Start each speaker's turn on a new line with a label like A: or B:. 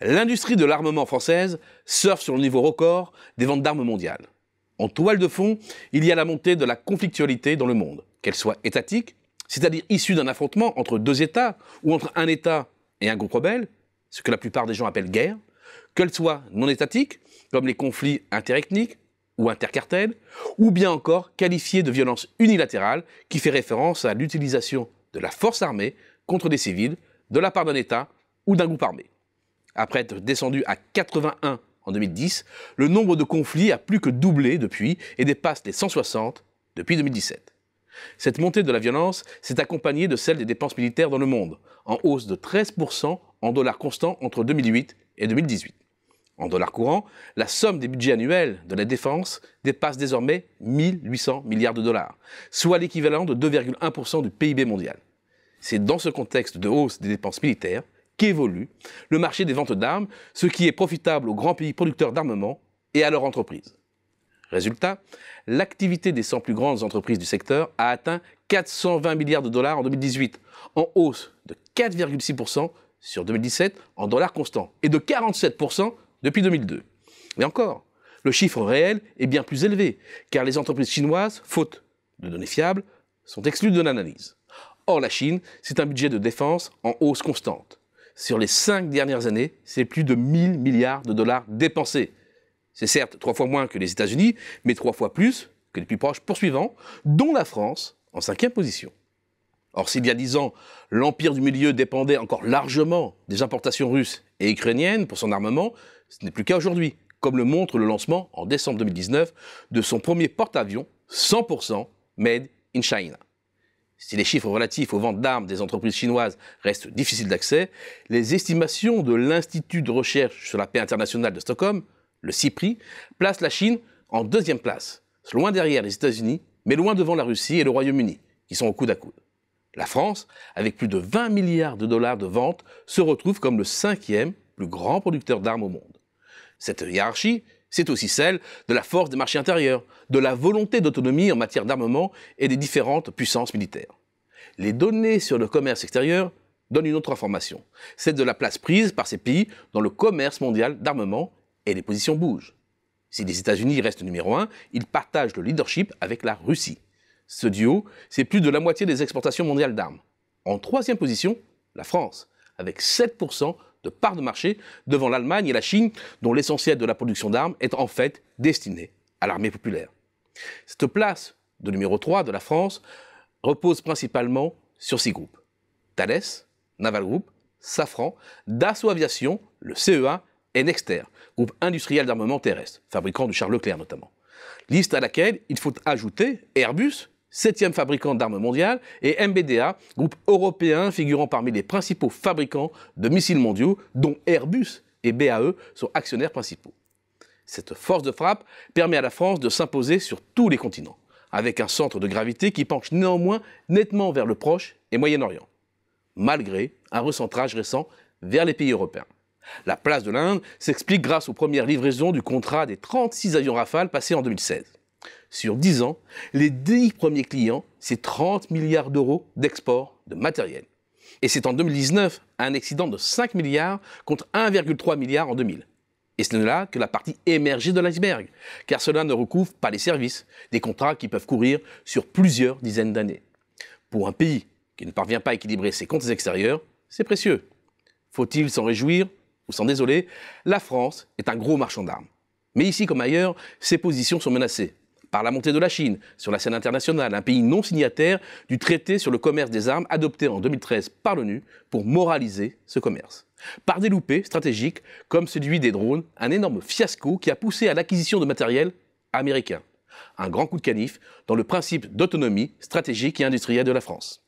A: L'industrie de l'armement française surfe sur le niveau record des ventes d'armes mondiales. En toile de fond, il y a la montée de la conflictualité dans le monde, qu'elle soit étatique, c'est-à-dire issue d'un affrontement entre deux États ou entre un État et un groupe rebelle, ce que la plupart des gens appellent guerre, qu'elle soit non étatique, comme les conflits interethniques ou intercartels, ou bien encore qualifiée de violence unilatérale qui fait référence à l'utilisation de la force armée contre des civils de la part d'un État ou d'un groupe armé. Après être descendu à 81 en 2010, le nombre de conflits a plus que doublé depuis et dépasse les 160 depuis 2017. Cette montée de la violence s'est accompagnée de celle des dépenses militaires dans le monde, en hausse de 13% en dollars constants entre 2008 et 2018. En dollars courants, la somme des budgets annuels de la défense dépasse désormais 1800 milliards de dollars, soit l'équivalent de 2,1% du PIB mondial. C'est dans ce contexte de hausse des dépenses militaires qu'évolue le marché des ventes d'armes, ce qui est profitable aux grands pays producteurs d'armement et à leurs entreprises. Résultat, l'activité des 100 plus grandes entreprises du secteur a atteint 420 milliards de dollars en 2018, en hausse de 4,6% sur 2017 en dollars constants et de 47% depuis 2002. Mais encore, le chiffre réel est bien plus élevé, car les entreprises chinoises, faute de données fiables, sont exclues de l'analyse. Or, la Chine, c'est un budget de défense en hausse constante. Sur les 5 dernières années, c'est plus de 1000 milliards de dollars dépensés. C'est certes 3 fois moins que les États-Unis, mais 3 fois plus que les plus proches poursuivants, dont la France en 5e position. Or, s'il y a 10 ans, l'Empire du Milieu dépendait encore largement des importations russes et ukrainiennes pour son armement, ce n'est plus qu'à aujourd'hui, comme le montre le lancement en décembre 2019 de son premier porte-avions 100% made in China. Si les chiffres relatifs aux ventes d'armes des entreprises chinoises restent difficiles d'accès, les estimations de l'Institut de recherche sur la paix internationale de Stockholm, le CIPRI, placent la Chine en 2e place, loin derrière les États-Unis, mais loin devant la Russie et le Royaume-Uni, qui sont au coude à coude. La France, avec plus de 20 milliards de dollars de ventes, se retrouve comme le 5e plus grand producteur d'armes au monde. Cette hiérarchie, c'est aussi celle de la force des marchés intérieurs, de la volonté d'autonomie en matière d'armement et des différentes puissances militaires. Les données sur le commerce extérieur donnent une autre information, celle de la place prise par ces pays dans le commerce mondial d'armement, et les positions bougent. Si les États-Unis restent numéro 1, ils partagent le leadership avec la Russie. Ce duo, c'est plus de la moitié des exportations mondiales d'armes. En 3e position, la France, avec 7% de part de marché devant l'Allemagne et la Chine, dont l'essentiel de la production d'armes est en fait destiné à l'armée populaire. Cette place de numéro 3 de la France repose principalement sur 6 groupes. Thales, Naval Group, Safran, Dassault Aviation, le CEA et Nexter, groupe industriel d'armement terrestre, fabricant du char Leclerc notamment. Liste à laquelle il faut ajouter Airbus, 7e fabricant d'armes mondiales, et MBDA, groupe européen figurant parmi les principaux fabricants de missiles mondiaux, dont Airbus et BAE sont actionnaires principaux. Cette force de frappe permet à la France de s'imposer sur tous les continents, avec un centre de gravité qui penche néanmoins nettement vers le Proche et Moyen-Orient, malgré un recentrage récent vers les pays européens. La place de l'Inde s'explique grâce aux premières livraisons du contrat des 36 avions Rafale passés en 2016. Sur 10 ans, les 10 premiers clients, c'est 30 milliards d'euros d'export de matériel. Et c'est en 2019 un excédent de 5 milliards contre 1,3 milliard en 2000. Et ce n'est là que la partie émergée de l'iceberg, car cela ne recouvre pas les services, des contrats qui peuvent courir sur plusieurs dizaines d'années. Pour un pays qui ne parvient pas à équilibrer ses comptes extérieurs, c'est précieux. Faut-il s'en réjouir ou s'en désoler? La France est un gros marchand d'armes. Mais ici comme ailleurs, ses positions sont menacées par la montée de la Chine sur la scène internationale, un pays non signataire du traité sur le commerce des armes adopté en 2013 par l'ONU pour moraliser ce commerce. Par des loupés stratégiques comme celui des drones, un énorme fiasco qui a poussé à l'acquisition de matériel américain. Un grand coup de canif dans le principe d'autonomie stratégique et industrielle de la France.